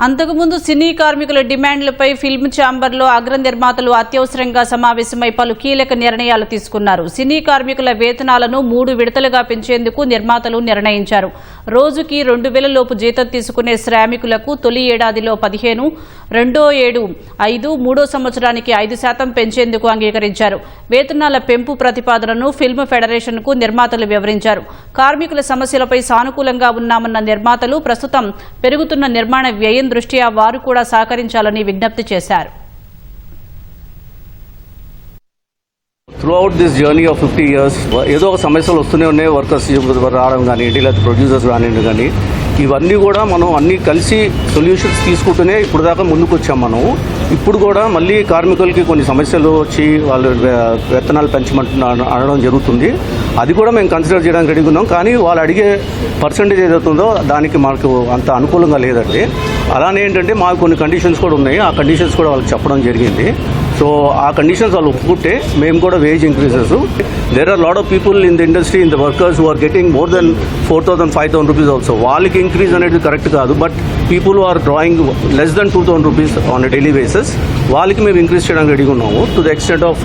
అంతకుముందు సినీ కార్మికుల డిమాండ్లపై ఫిల్మ్ ఛాంబర్లో అగ్ర నిర్మాతలు అత్యవసరంగా సమావేశమై పలు కీలక నిర్ణయాలు తీసుకున్నారు. సినీ కార్మికుల వేతనాలను 3 విడతలుగా పెంచేందుకు నిర్మాతలు నిర్ణయించారు. రోజుకి 2000 లోపు జీతం తీసుకునే శ్రామికులకు తొలి ఏడాదిలో 15, రెండో ఏడు 5, మూడో సంవత్సరానికి 5% పెంచేందుకు అంగీకరించారు. వేతనాల పెంపు ప్రతిపాదనను ఫిల్మ్ ఫెడరేషన్కు నిర్మాతలు వివరించారు. కార్మికుల సమస్యలపై సానుకూలంగా ఉన్నామన్న నిర్మాతలు ప్రస్తుతం పెరుగుతున్న నిర్మాణ వ్యయం దృష్ట్యా వారు కూడా సహకరించాలని విజ్ఞప్తి చేశారు. Throughout this journey of 50 years, ఏదో ఒక సమస్యలు వస్తూనే ఉన్నాయి. వర్కర్స్ రావడం కానివ్వండి, లేదా ప్రొడ్యూసర్స్ కానివ్వండి, కానీ ఇవన్నీ కూడా మనం అన్నీ కలిసి సొల్యూషన్స్ తీసుకుంటూనే ఇప్పుడు దాకా ముందుకు వచ్చాం. మనం ఇప్పుడు కూడా మళ్ళీ కార్మికులకి కొన్ని సమస్యలు వచ్చి వాళ్ళు వేతనాలు అనడం జరుగుతుంది. అది కూడా మేము కన్సిడర్ చేయడానికి రెడీగా ఉన్నాం. కానీ వాళ్ళు అడిగే పర్సంటేజ్ ఏదవుతుందో దానికి మాకు అంత అనుకూలంగా లేదండి. అలానే ఏంటంటే మాకు కొన్ని కండిషన్స్ కూడా ఉన్నాయి. ఆ కండిషన్స్ కూడా వాళ్ళకి చెప్పడం జరిగింది. సో ఆ కండిషన్స్ వాళ్ళు ఒప్పుకుంటే మేము కూడా wage increases. There are lot of people in the industry, in the workers who are getting more than 4,000, 5,000 rupees also. వాళ్ళకి ఇంక్రీజ్ అనేది కరెక్ట్ కాదు. But people are drawing less than 2,000 rupees on a daily basis, వాళ్ళకి మేము increase చేయడానికి రెడీగా ఉన్నాము. To the extent of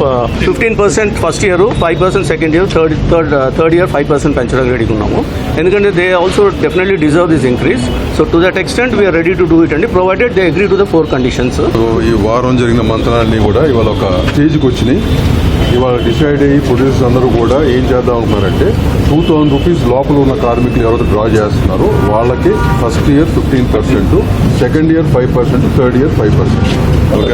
15% first year, 5% second year, third year 5% పెంచడానికి రెడీగా ఉన్నాము. ఎందుకంటే they also definitely deserve this increase. So to that extent we are ready to do it అండి, provided they agree to the 4 conditions. ఈ వారం జరిగిన మంత్రాన్ని కూడా ఇవాళ ఒక స్టేజ్కి వచ్చినాయి. ఇవాళ డిసైడ్ అయ్యి ప్రొడ్యూసర్స్ అందరూ కూడా ఏం చేద్దాం అనుకున్నారంటే 2,000 రూపీస్ లోపల ఉన్న కార్మికులు ఎవరైతే డ్రా చేస్తున్నారో వాళ్ళకి first year 15%, second year 5%, third year 5%. Okay,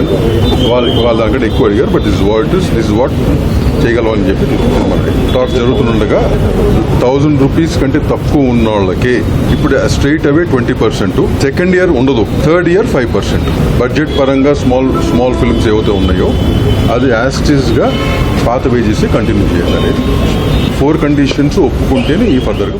వాళ్ళ దానికంటే ఎక్కువ అడిగారు. బట్ దిస్ వాట్ చేయగలం అని చెప్పి మనకి టాక్ జరుగుతుండగా 1,000 రూపీస్ కంటే తక్కువ ఉన్న వాళ్ళకి ఇప్పుడు స్ట్రైట్ అవే 20%, సెకండ్ ఇయర్ ఉండదు, థర్డ్ ఇయర్ 5%. బడ్జెట్ పరంగా స్మాల్ ఫిల్మ్స్ ఏవైతే ఉన్నాయో అది యాస్టిస్గా పాత వేజెస్ కంటిన్యూ చేయాలి అనేది 4 కండిషన్స్ ఒప్పుకుంటేనే ఈ ఫర్దర్గా